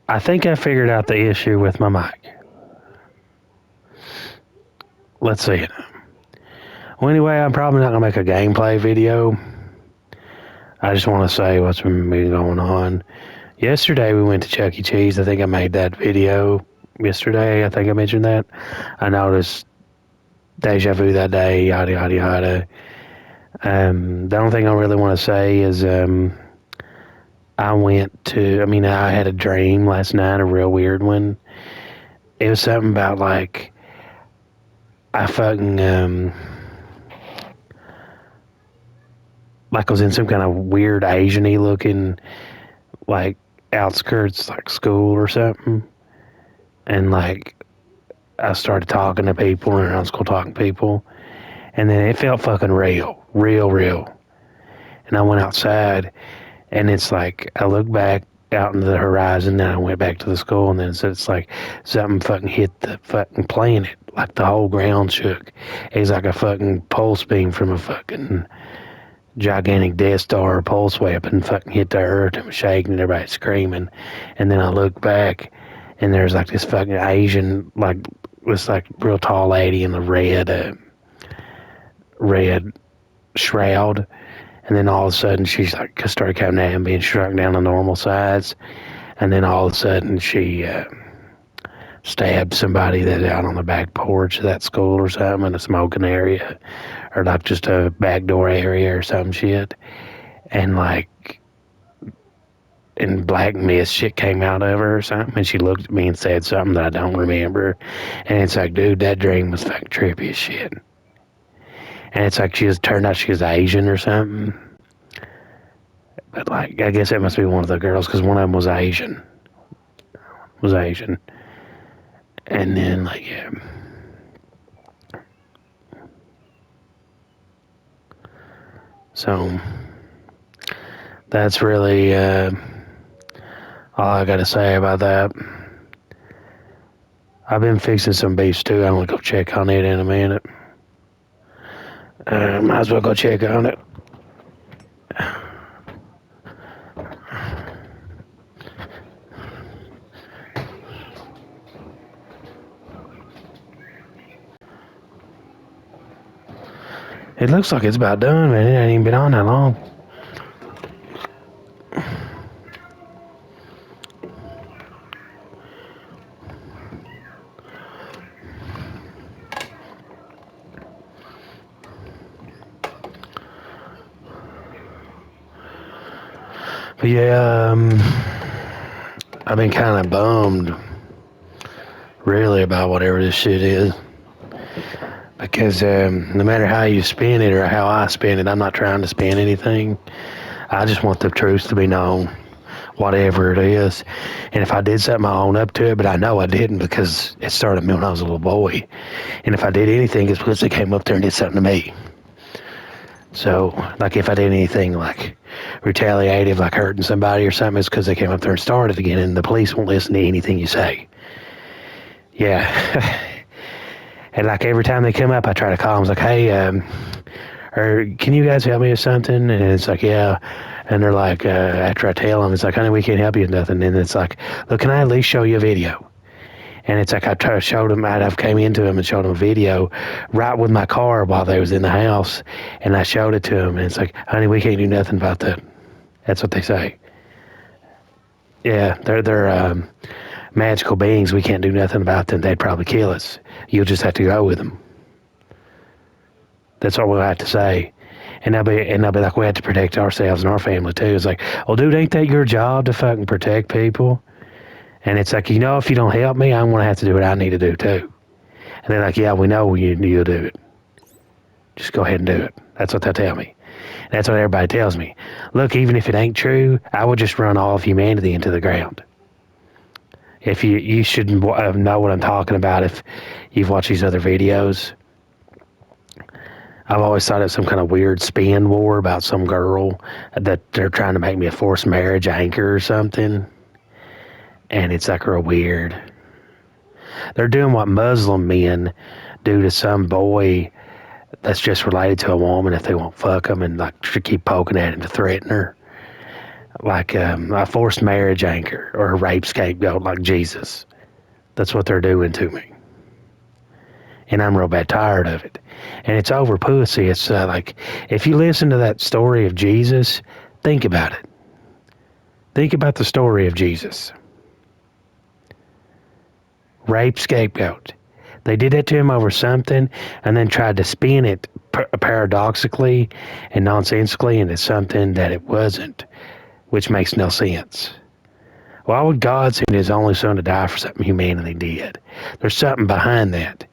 I think I figured out the issue with my mic. Let's see it. Well, anyway, I'm probably not going to make a gameplay video. I just want to say what's been going on. Yesterday, we went to Chuck E. Cheese. I think I made that video yesterday. I think I mentioned that. I noticed deja vu that day, yada, yada, yada. The only thing I really want to say is I had a dream last night, a real weird one. It was something about, like, I fucking, like I was in some kind of weird Asian-y looking, like, outskirts, like, school or something. And, like, I started talking to people, and I was talking to people. And then it felt fucking real, real, real. And I went outside, and it's like, I looked back out into the horizon, and I went back to the school, and then it's like something fucking hit the fucking planet. Like the whole ground shook. It was like a fucking pulse beam from a fucking gigantic Death Star pulse weapon fucking hit the earth and was shaking and everybody screaming. And then I looked back, and there's like this fucking Asian, like, this like real tall lady in the red shroud. And then all of a sudden she's like started coming at him, being shrunk down to normal size. And then all of a sudden she stabbed somebody that's out on the back porch of that school or something, in a smoking area, or like just a back door area or some shit. And like, in black mist shit came out of her or something, and she looked at me and said something that I don't remember. And it's like, dude, that dream was fucking trippy as shit. And it's like turned out she was Asian or something. But like, I guess it must be one of the girls, because one of them was Asian. And then, like, yeah. So, that's really all I got to say about that. I've been fixing some beef stew. I'm going to go check on it in a minute. Might as well go check on it. It looks like it's about done, man. It ain't even been on that long. But yeah, I've been kind of bummed, really, about whatever this shit is. Because no matter how you spin it or how I spin it, I'm not trying to spin anything. I just want the truth to be known, whatever it is. And if I did something, I own up to it, but I know I didn't, because it started me when I was a little boy. And if I did anything, it's because they came up there and did something to me. So, like, if I did anything, like, retaliative, like hurting somebody or something, it's because they came up there and started again, and the police won't listen to anything you say. Yeah. And, like, every time they come up, I try to call them. I was like, hey, or can you guys help me with something? And it's like, yeah. And they're like, after I tell them, it's like, honey, we can't help you with nothing. And it's like, look, can I at least show you a video? And it's like, I showed them, I came into them and showed them a video right with my car while they was in the house. And I showed it to them. And it's like, honey, we can't do nothing about that. That's what they say. Yeah, they're magical beings. We can't do nothing about them. They'd probably kill us. You'll just have to go with them. That's all we'll have to say. And they'll be like, we have to protect ourselves and our family too. It's like, well, dude, ain't that your job to fucking protect people? And it's like, if you don't help me, I'm going to have to do what I need to do too. And they're like, yeah, we know you'll do it. Just go ahead and do it. That's what they'll tell me. That's what everybody tells me. Look, even if it ain't true, I would just run all of humanity into the ground. If you should know what I'm talking about if you've watched these other videos. I've always thought it was some kind of weird spin war about some girl that they're trying to make me a forced marriage anchor or something. And it's like real weird. They're doing what Muslim men do to some boy that's just related to a woman if they won't fuck them, and like to keep poking at him to threaten her. like a forced marriage anchor or a rape scapegoat like Jesus. That's what they're doing to me. And I'm real bad tired of it. And it's over pussy. It's like, if you listen to that story of Jesus, think about it. Think about the story of Jesus. Rape scapegoat. They did that to him over something and then tried to spin it paradoxically and nonsensically into something that it wasn't, which makes no sense. Why would God send his only son to die for something humanity did? There's something behind that.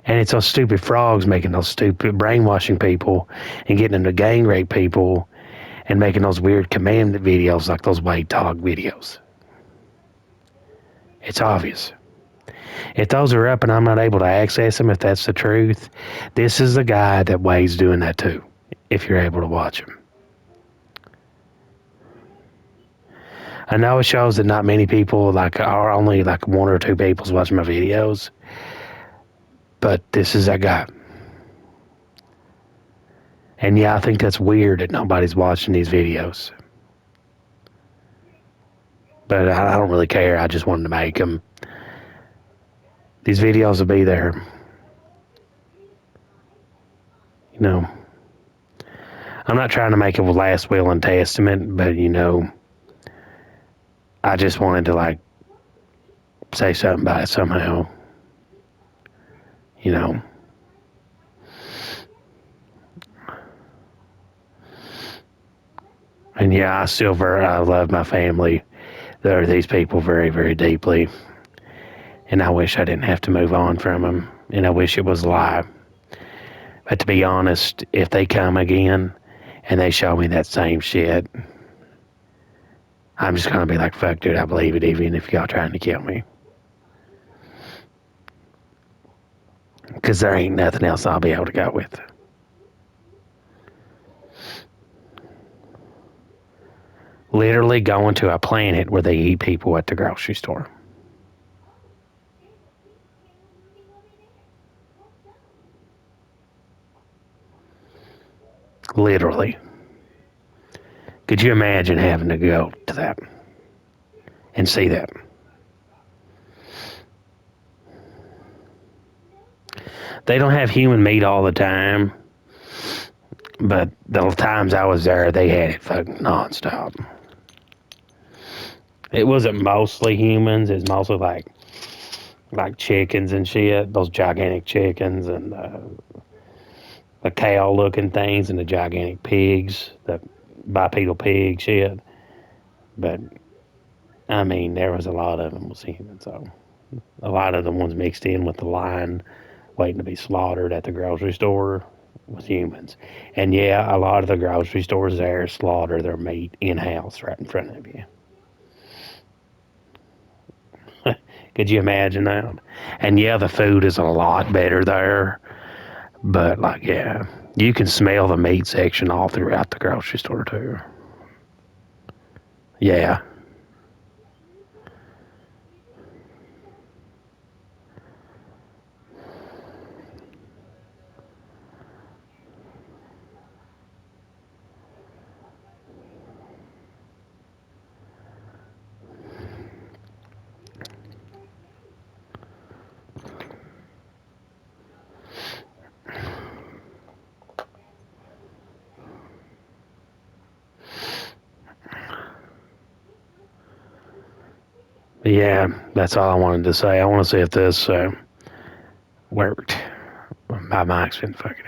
And it's those stupid frogs making those stupid brainwashing people and getting them to gang rape people and making those weird commandment videos like those white dog videos. It's obvious. If those are up and I'm not able to access them, if that's the truth, this is the guy that Wade's doing that too, if you're able to watch him. I know it shows that not many people are only like one or two people's watching my videos, but this is that guy. And yeah, I think that's weird that nobody's watching these videos. But I don't really care. I just wanted to make them. These videos will be there. You know, I'm not trying to make a last will and testament, but I just wanted to say something about it somehow. And yeah, I love my family. There are these people very, very deeply. And I wish I didn't have to move on from them. And I wish it was a lie. But to be honest, if they come again and they show me that same shit, I'm just going to be like, fuck, dude, I believe it, even if y'all trying to kill me. Because there ain't nothing else I'll be able to go with. Literally going to a planet where they eat people at the grocery store. Literally. Could you imagine having to go to that and see that? They don't have human meat all the time, but the times I was there, they had it fucking nonstop. It wasn't mostly humans. It's mostly like chickens and shit. Those gigantic chickens and the cow-looking things and the gigantic pigs, the bipedal pig shit. But I mean, there was a lot of them was human. So a lot of the ones mixed in with the line waiting to be slaughtered at the grocery store was humans. And yeah, a lot of the grocery stores there slaughter their meat in-house right in front of you. Could you imagine that? And yeah, the food is a lot better there. But yeah, you can smell the meat section all throughout the grocery store too. Yeah. But yeah, that's all I wanted to say. I want to see if this worked. My mic's been fucking